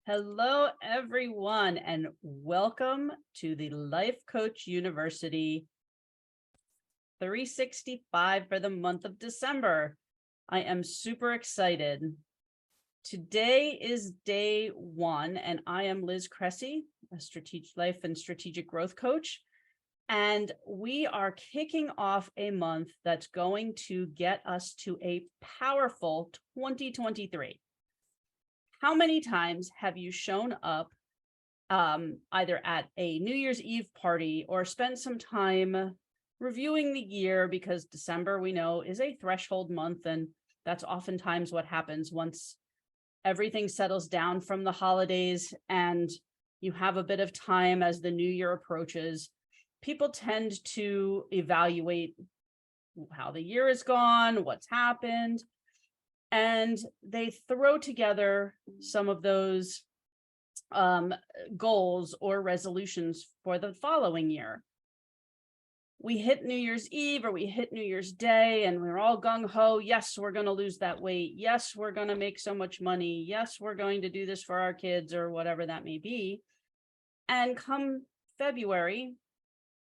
Hello, everyone, and welcome to the Life Coach University 365 for the month of December. I am super excited. Today is day one, and I am Liz Cresci, a strategic life and strategic growth coach. And we are kicking off a month that's going to get us to a powerful 2023. How many times have you shown up either at a New Year's Eve party or spent some time reviewing the year, because December, we know, is a threshold month, and that's oftentimes what happens once everything settles down from the holidays and you have a bit of time as the new year approaches. People tend to evaluate how the year has gone, what's happened, and they throw together some of those goals or resolutions for the following year. We hit New Year's Eve or we hit New Year's Day and we're all gung-ho. Yes, we're going to lose that weight. Yes, we're going to make so much money. Yes, we're going to do this for our kids or whatever that may be. And come February,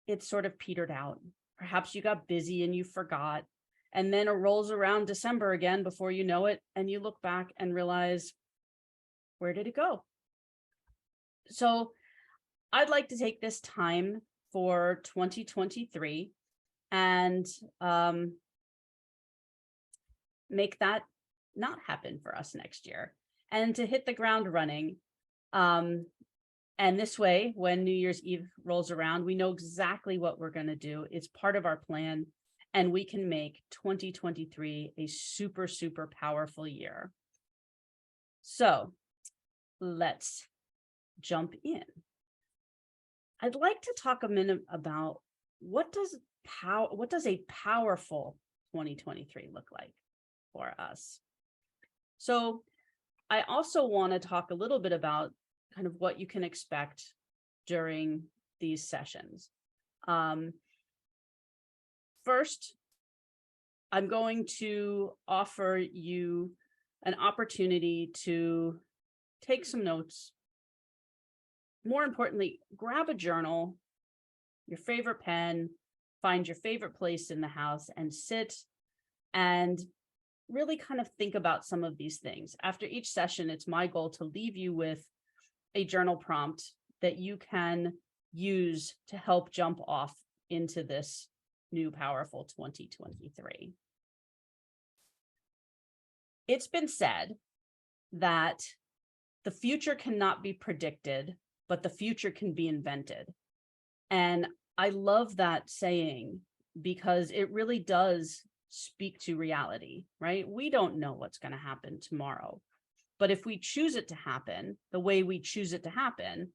it's sort of petered out. Perhaps you got busy and you forgot. And then it rolls around December again before you know it. And you look back and realize, where did it go? So I'd like to take this time for 2023 and make that not happen for us next year and to hit the ground running. And this way, when New Year's Eve rolls around, we know exactly what we're going to do. It's part of our plan. And we can make 2023 a super, super powerful year. So let's jump in. I'd like to talk a minute about what does a powerful 2023 look like for us. So I also want to talk a little bit about kind of what you can expect during these sessions. First, I'm going to offer you an opportunity to take some notes. More importantly, grab a journal, your favorite pen, find your favorite place in the house and sit and really kind of think about some of these things. After each session, it's my goal to leave you with a journal prompt that you can use to help jump off into this new powerful 2023. It's been said that the future cannot be predicted, but the future can be invented. And I love that saying because it really does speak to reality, right? We don't know what's going to happen tomorrow, but if we choose it to happen the way we choose it to happen,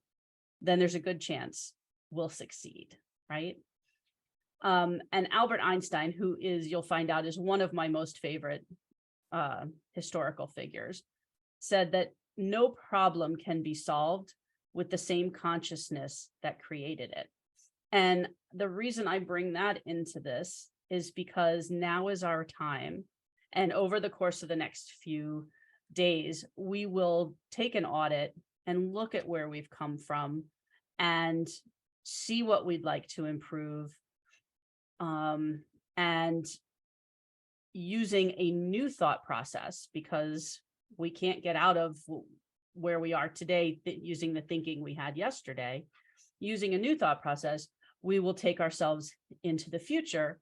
then there's a good chance we'll succeed, right? And Albert Einstein, who is, you'll find out, is one of my most favorite historical figures, said that no problem can be solved with the same consciousness that created it. And the reason I bring that into this is because now is our time. And over the course of the next few days, we will take an audit and look at where we've come from and see what we'd like to improve. And using a new thought process, because we can't get out of where we are today using the thinking we had yesterday. Using a new thought process, we will take ourselves into the future.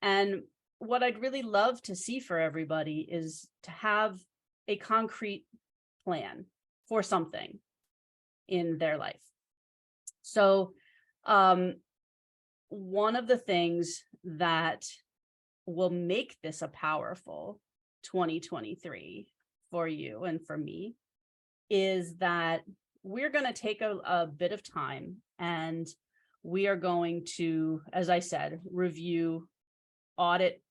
And what I'd really love to see for everybody is to have a concrete plan for something in their life. So one of the things that will make this a powerful 2023 for you and for me is that we're going to take a bit of time and we are going to, as I said, review, audit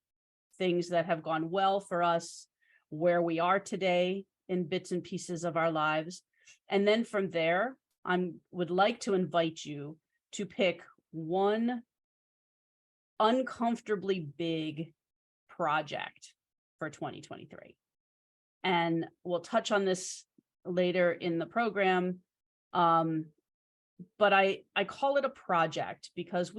things that have gone well for us, where we are today in bits and pieces of our lives. And then from there, I would like to invite you to pick one uncomfortably big project for 2023. And we'll touch on this later in the program. But I call it a project because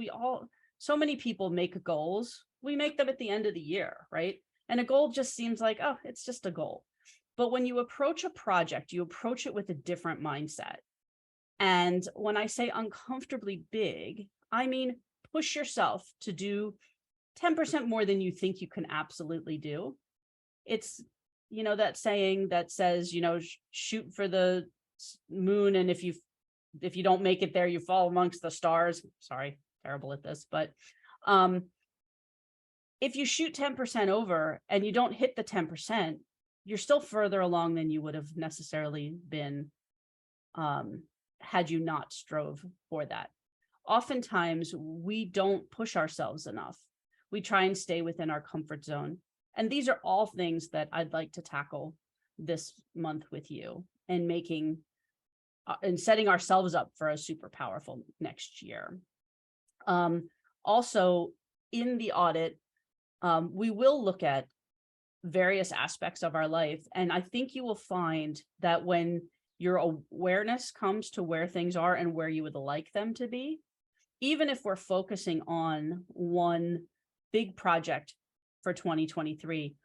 so many people make goals. We make them at the end of the year, right? And a goal just seems like, oh, it's just a goal. But when you approach a project, you approach it with a different mindset. And when I say uncomfortably big, I mean, push yourself to do 10% more than you think you can absolutely do. It's, that saying that says, shoot for the moon. And if you don't make it there, you fall amongst the stars. Sorry, terrible at this, but if you shoot 10% over and you don't hit the 10%, you're still further along than you would have necessarily been had you not strove for that. Oftentimes, we don't push ourselves enough. We try and stay within our comfort zone. And these are all things that I'd like to tackle this month with you and making and setting ourselves up for a super powerful next year. Also, in the audit, we will look at various aspects of our life. And I think you will find that when your awareness comes to where things are and where you would like them to be, even if we're focusing on one big project for 2023,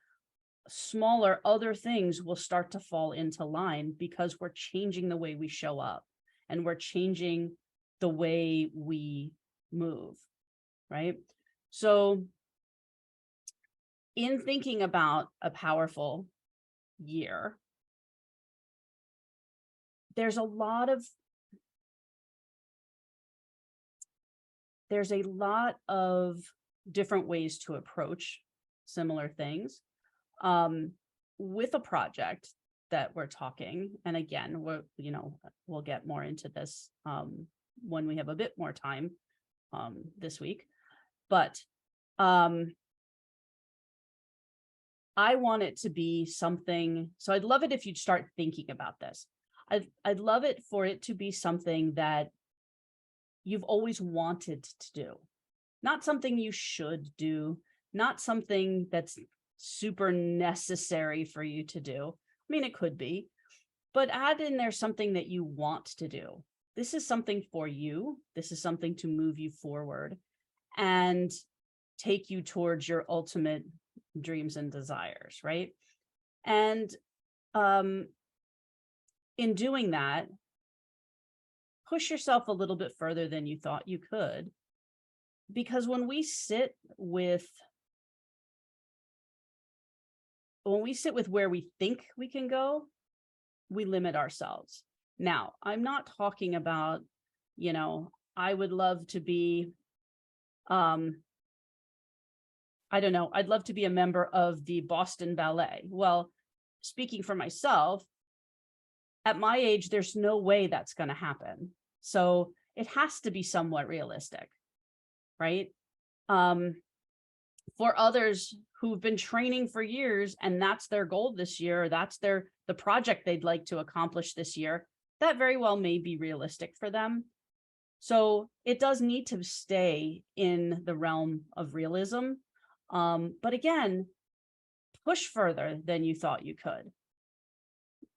smaller other things will start to fall into line because we're changing the way we show up and we're changing the way we move, right? So in thinking about a powerful year, there's a lot of different ways to approach similar things with a project that we're talking. And again, we'll get more into this when we have a bit more time this week. But I want it to be something. So I'd love it if you'd start thinking about this. I'd love it for it to be something that you've always wanted to do, not something you should do, not something that's super necessary for you to do. I mean, it could be, but add in there something that you want to do. This is something for you. This is something to move you forward and take you towards your ultimate dreams and desires, right? And in doing that, push yourself a little bit further than you thought you could. Because when we sit with where we think we can go, we limit ourselves. Now, I'm not talking about, I would love to be, I don't know, I'd love to be a member of the Boston Ballet. Well, speaking for myself, at my age, there's no way that's going to happen. So it has to be somewhat realistic, right? For others who've been training for years and that's their goal this year, that's the project they'd like to accomplish this year, that very well may be realistic for them. So it does need to stay in the realm of realism. But again, push further than you thought you could.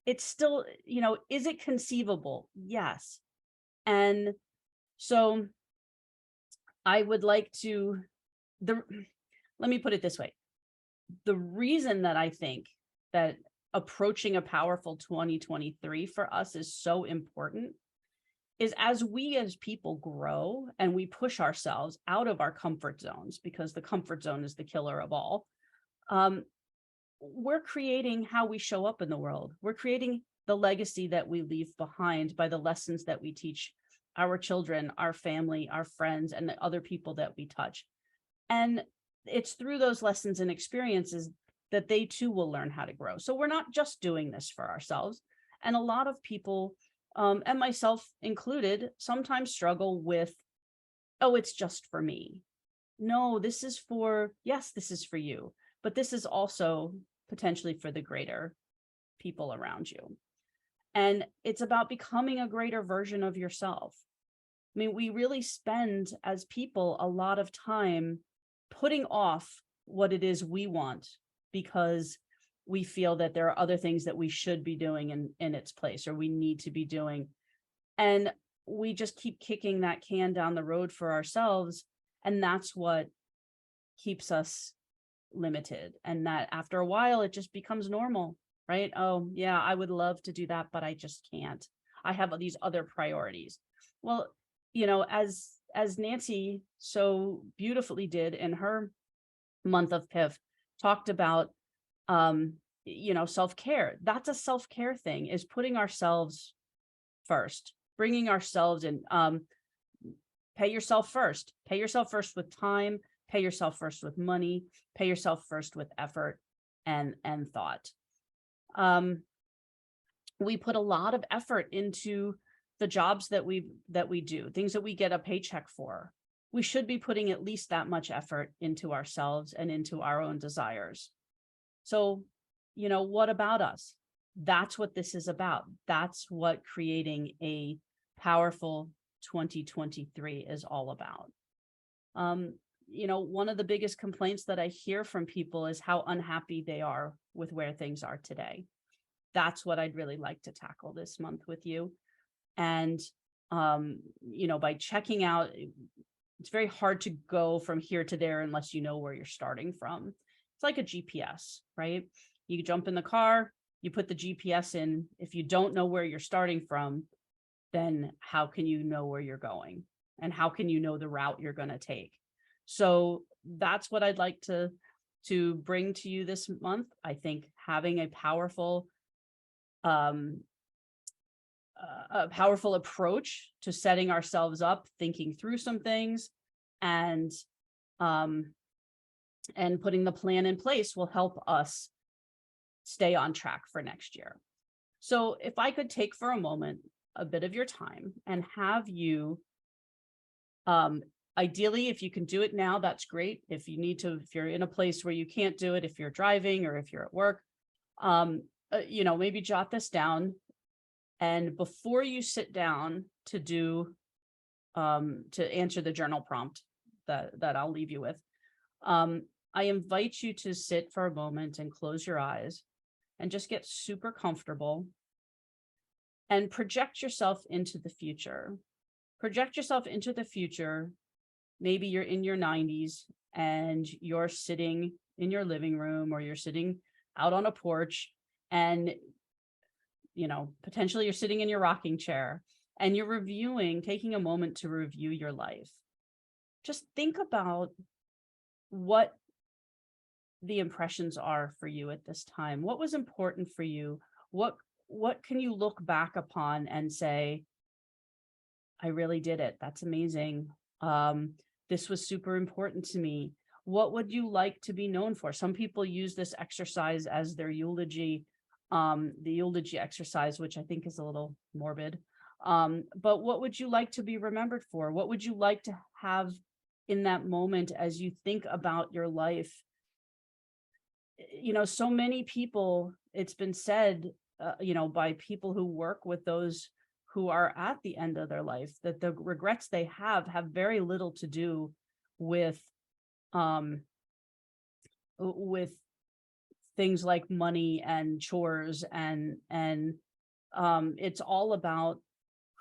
It's still, is it conceivable? Yes. And so I would like to, let me put it this way. The reason that I think that approaching a powerful 2023 for us is so important is as we as people grow and we push ourselves out of our comfort zones, because the comfort zone is the killer of all, we're creating how we show up in the world. We're creating the legacy that we leave behind by the lessons that we teach our children, our family, our friends, and the other people that we touch. And it's through those lessons and experiences that they too will learn how to grow. So we're not just doing this for ourselves. And a lot of people, and myself included, sometimes struggle with, oh, it's just for me. No, this is for you, but this is also potentially for the greater people around you. And it's about becoming a greater version of yourself. I mean, we really spend as people a lot of time putting off what it is we want because we feel that there are other things that we should be doing in its place, or we need to be doing. And we just keep kicking that can down the road for ourselves. And that's what keeps us limited. And that after a while, it just becomes normal, right? Oh, yeah, I would love to do that, but I just can't. I have these other priorities. Well, as Nancy so beautifully did in her month of PIF, talked about, self-care. That's a self-care thing, is putting ourselves first, bringing ourselves in. Pay yourself first. Pay yourself first with time. Pay yourself first with money. Pay yourself first with effort and thought. We put a lot of effort into the jobs that we do, things that we get a paycheck for. We should be putting at least that much effort into ourselves and into our own desires. So, what about us? That's what this is about. That's what creating a powerful 2023 is all about. One of the biggest complaints that I hear from people is how unhappy they are with where things are today. That's what I'd really like to tackle this month with you. And, by checking out, it's very hard to go from here to there unless you know where you're starting from. It's like a GPS, right? You jump in the car, you put the GPS in. If you don't know where you're starting from, then how can you know where you're going? And how can you know the route you're going to take? So that's what I'd like to bring to you this month. I think having a powerful approach to setting ourselves up, thinking through some things, and putting the plan in place will help us stay on track for next year. So if I could take for a moment a bit of your time and have you, ideally, if you can do it now, that's great. If you need to, if you're in a place where you can't do it, if you're driving or if you're at work, maybe jot this down. And before you sit down to do, to answer the journal prompt that I'll leave you with, I invite you to sit for a moment and close your eyes and just get super comfortable and project yourself into the future. Project yourself into the future. Maybe you're in your 90s and you're sitting in your living room, or you're sitting out on a porch, and potentially you're sitting in your rocking chair and you're taking a moment to review your life. Just think about what the impressions are for you at this time. What was important for you? What can you look back upon and say, I really did it. That's amazing. This was super important to me. What would you like to be known for? Some people use this exercise as their eulogy, the eulogy exercise, which I think is a little morbid. But what would you like to be remembered for? What would you like to have in that moment as you think about your life? So many people, it's been said, by people who work with those who are at the end of their life, that the regrets they have very little to do with things like money and chores, and it's all about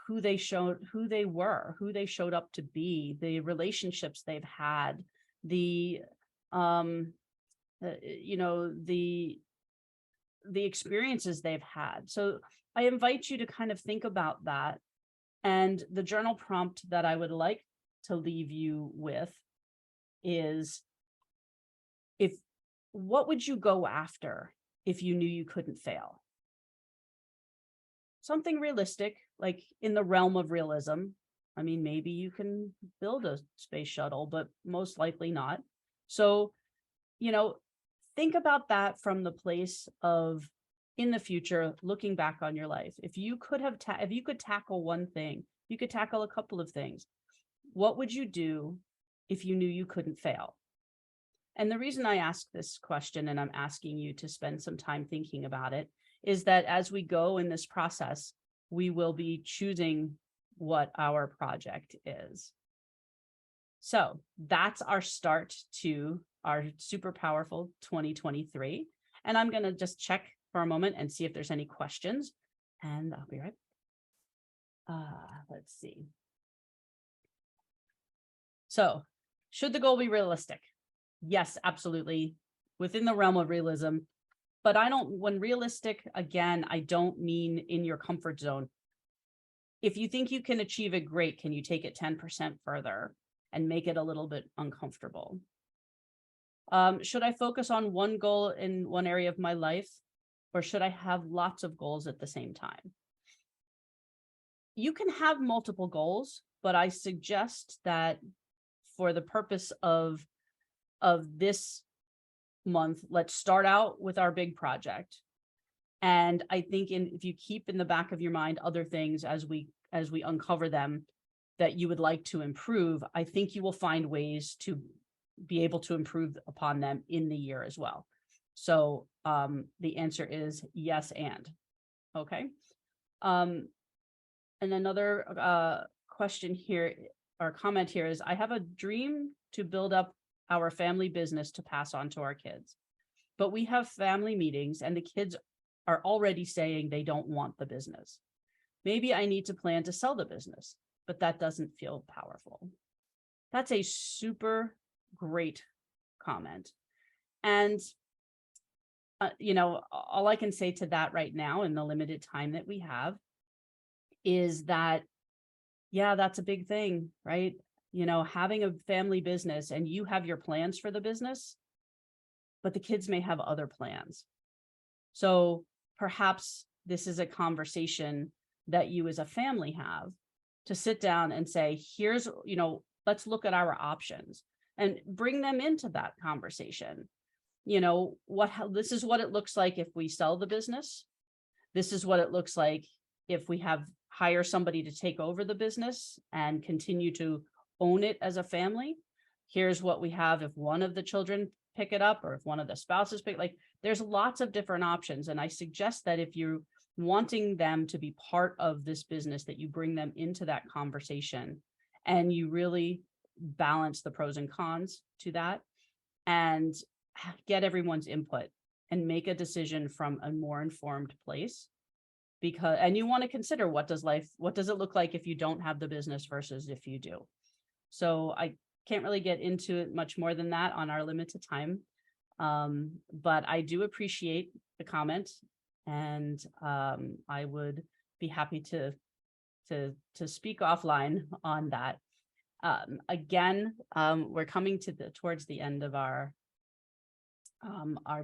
who they were, who they showed up to be, the relationships they've had, the experiences they've had. So I invite you to kind of think about that. And the journal prompt that I would like to leave you with is, what would you go after if you knew you couldn't fail? Something realistic, like in the realm of realism. I mean, maybe you can build a space shuttle, but most likely not. So, think about that from the place of, in the future, looking back on your life. If you could tackle one thing, you could tackle a couple of things. What would you do if you knew you couldn't fail? And the reason I ask this question, and I'm asking you to spend some time thinking about it, is that as we go in this process, we will be choosing what our project is. So that's our start to our super powerful 2023. And I'm going to just check for a moment and see if there's any questions, and I'll be right. Let's see. So, should the goal be realistic? Yes, absolutely. Within the realm of realism. But when realistic, again, I don't mean in your comfort zone. If you think you can achieve it, great. Can you take it 10% further and make it a little bit uncomfortable? Should I focus on one goal in one area of my life, or should I have lots of goals at the same time? You can have multiple goals, but I suggest that for the purpose of this month, let's start out with our big project. And I think if you keep in the back of your mind other things as we uncover them that you would like to improve, I think you will find ways to be able to improve upon them in the year as well. So the answer is yes, and okay. And another question here or comment here is, I have a dream to build up our family business to pass on to our kids, but we have family meetings and the kids are already saying they don't want the business. Maybe I need to plan to sell the business, but that doesn't feel powerful. That's a super great comment. And, all I can say to that right now in the limited time that we have is that, yeah, that's a big thing, right? Having a family business and you have your plans for the business, but the kids may have other plans. So perhaps this is a conversation that you as a family have to sit down and say, here's, let's look at our options and bring them into that conversation. This is what it looks like if we sell the business. This is what it looks like if we hire somebody to take over the business and continue to own it as a family. Here's what we have if one of the children pick it up or if one of the spouses there's lots of different options. And I suggest that if you're wanting them to be part of this business, that you bring them into that conversation and you really balance the pros and cons to that and get everyone's input and make a decision from a more informed place. And you want to consider what does it look like if you don't have the business versus if you do. So I can't really get into it much more than that on our limited time. But I do appreciate the comment, and I would be happy to speak offline on that. Again, we're coming towards the end of our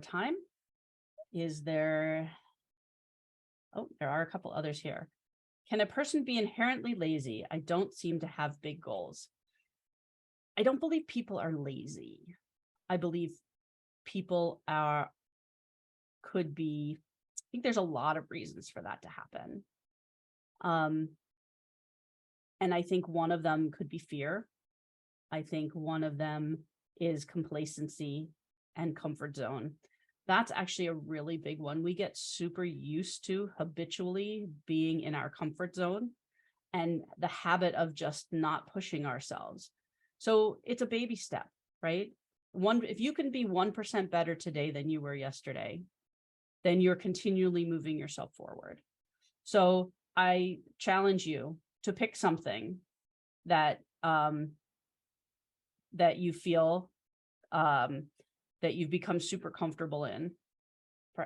time. There are a couple others here. Can a person be inherently lazy? I don't seem to have big goals. I don't believe people are lazy. I believe people could be, I think there's a lot of reasons for that to happen. And I think one of them could be fear. I think one of them is complacency and comfort zone. That's actually a really big one. We get super used to habitually being in our comfort zone and the habit of just not pushing ourselves. So it's a baby step, right? If you can be 1% better today than you were yesterday, then you're continually moving yourself forward. So I challenge you to pick something that that you feel that you've become super comfortable in.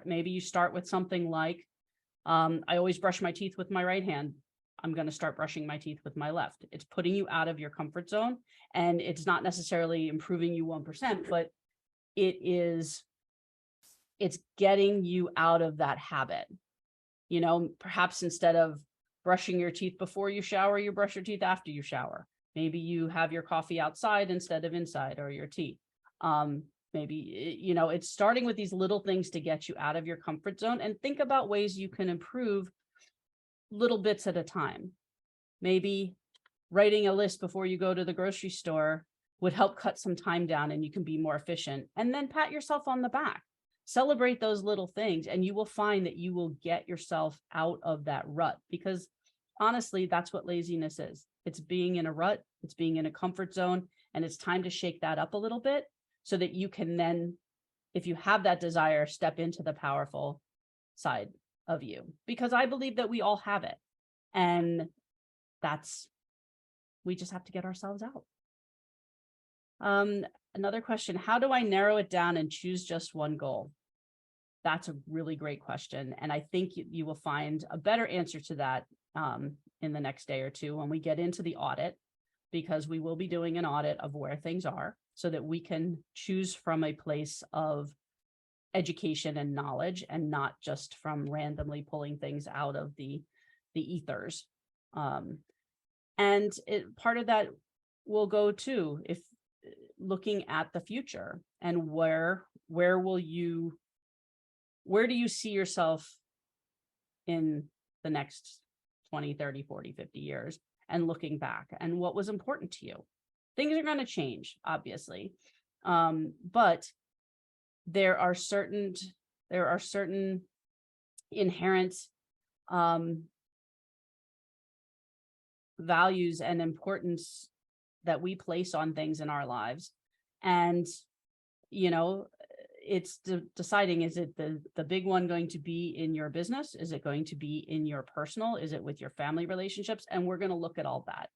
Maybe you start with something like, I always brush my teeth with my right hand. I'm going to start brushing my teeth with my left. It's putting you out of your comfort zone, and it's not necessarily improving you 1%, but it's getting you out of that habit. Perhaps instead of brushing your teeth before you shower, you brush your teeth after you shower. Maybe you have your coffee outside instead of inside, or your tea. Maybe, it's starting with these little things to get you out of your comfort zone, and think about ways you can improve little bits at a time. Maybe writing a list before you go to the grocery store would help cut some time down and you can be more efficient. And then pat yourself on the back. Celebrate those little things, and you will find that you will get yourself out of that rut, because honestly, that's what laziness is. It's being in a rut, it's being in a comfort zone, and it's time to shake that up a little bit so that you can then if you have that desire, step into the powerful side of you, because I believe that we all have it. And we just have to get ourselves out. Another question, how do I narrow it down and choose just one goal? That's a really great question. And I think you will find a better answer to that in the next day or two when we get into the audit, because we will be doing an audit of where things are so that we can choose from a place of education and knowledge and not just from randomly pulling things out of the ethers. And part of that will go to if looking at the future and where do you see yourself in the next 20, 30, 40, 50 years, and looking back and what was important to you. Things are going to change, obviously. But there are certain inherent values and importance that we place on things in our lives. And, it's deciding, is it the big one going to be in your business? Is it going to be in your personal? Is it with your family relationships? And we're going to look at all that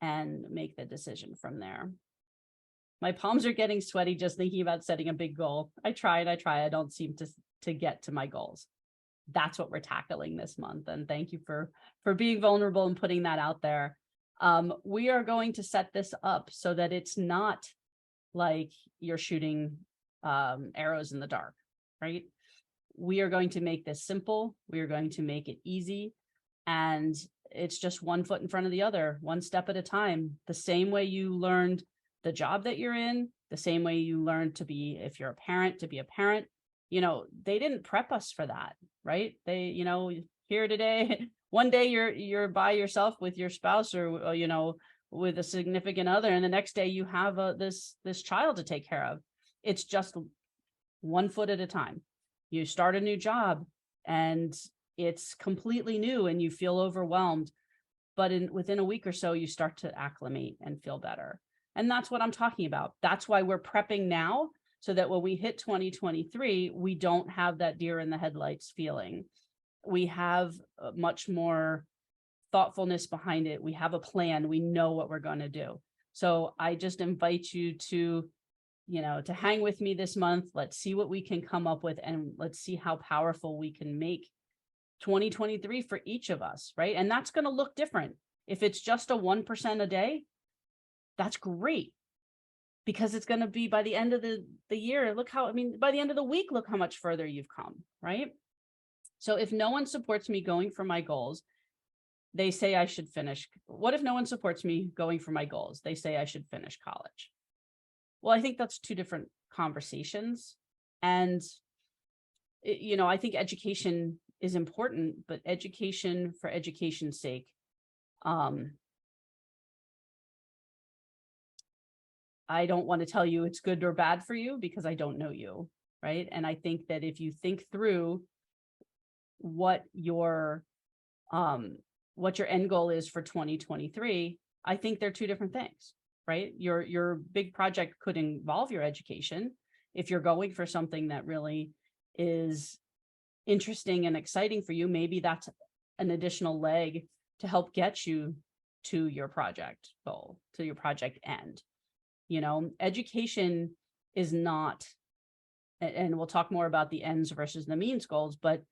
and make the decision from there. My palms are getting sweaty just thinking about setting a big goal. I try. I don't seem to get to my goals. That's what we're tackling this month. And thank you for being vulnerable and putting that out there. We are going to set this up so that it's not like you're shooting arrows in the dark, right? We are going to make this simple. We are going to make it easy. And it's just one foot in front of the other, one step at a time. The same way you learned the job that you're in, the same way you learned to be, if you're a parent, to be a parent, they didn't prep us for that, right? They, here today, one day you're by yourself with your spouse or, with a significant other, and the next day you have this child to take care of. It's just one foot at a time. You start a new job and it's completely new and you feel overwhelmed, but within a week or so, you start to acclimate and feel better. And that's what I'm talking about. That's why we're prepping now, so that when we hit 2023, we don't have that deer in the headlights feeling. We have much more thoughtfulness behind it. We have a plan. We know what we're going to do. So I just invite you to hang with me this month. Let's see what we can come up with, and let's see how powerful we can make 2023 for each of us, right? And that's going to look different. If it's just a 1% a day, that's great, because it's going to be by the end of the year. By the end of the week, look how much further you've come, right? So if no one supports me going for my goals, they say I should finish. What if no one supports me going for my goals? They say I should finish college. Well, I think that's two different conversations. And, I think education is important, but education for education's sake, I don't want to tell you it's good or bad for you because I don't know you, right? And I think that if you think through what your end goal is for 2023, I think they're two different things, right? Your big project could involve your education. If you're going for something that really is interesting and exciting for you, maybe that's an additional leg to help get you to your project goal, to your project end. Education is not, and we'll talk more about the ends versus the means goals, but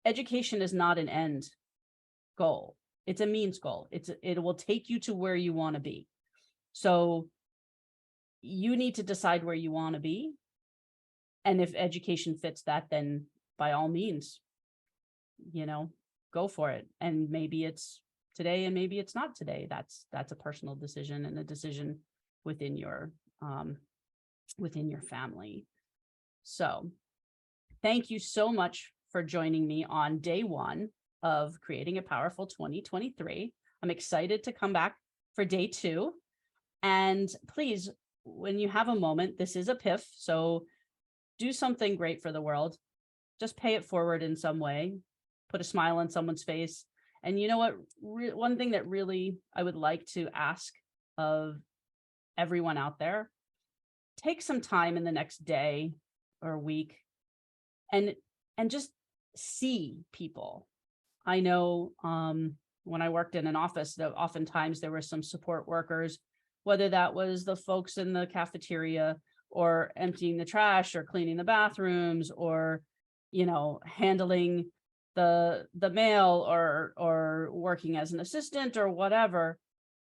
education is not an end goal. It's a means goal. It will take you to where you want to be. So you need to decide where you want to be. And if education fits that, then by all means, go for it. And maybe it's today and maybe it's not today. That's a personal decision and a decision within your family. So thank you so much for joining me on day one of Creating a Powerful 2023. I'm excited to come back for day two. And please, when you have a moment, this is a PIF, so do something great for the world. Just pay it forward in some way, put a smile on someone's face. And you know what? One thing that really I would like to ask of everyone out there, take some time in the next day or week, and just see people. I know when I worked in an office, that oftentimes there were some support workers, whether that was the folks in the cafeteria or emptying the trash or cleaning the bathrooms or, handling the mail or working as an assistant or whatever.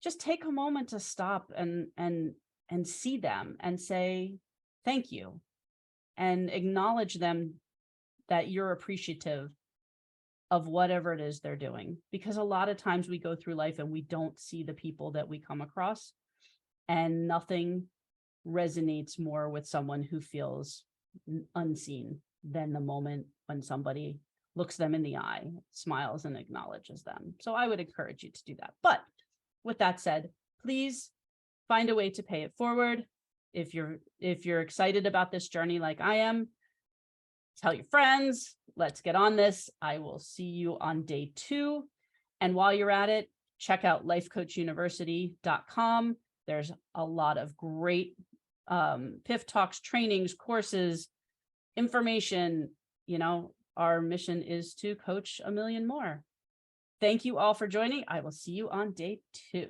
Just take a moment to stop and see them and say thank you and acknowledge them, that you're appreciative of whatever it is they're doing. Because a lot of times we go through life and we don't see the people that we come across, and nothing resonates more with someone who feels unseen than the moment when somebody looks them in the eye, smiles, and acknowledges them. So I would encourage you to do that. But with that said, please find a way to pay it forward. If you're excited about this journey like I am, tell your friends, let's get on this. I will see you on day 2. And while you're at it, check out lifecoachuniversity.com. There's a lot of great PIF talks, trainings, courses, information. Our mission is to coach 1 million more. Thank you all for joining. I will see you on day 2.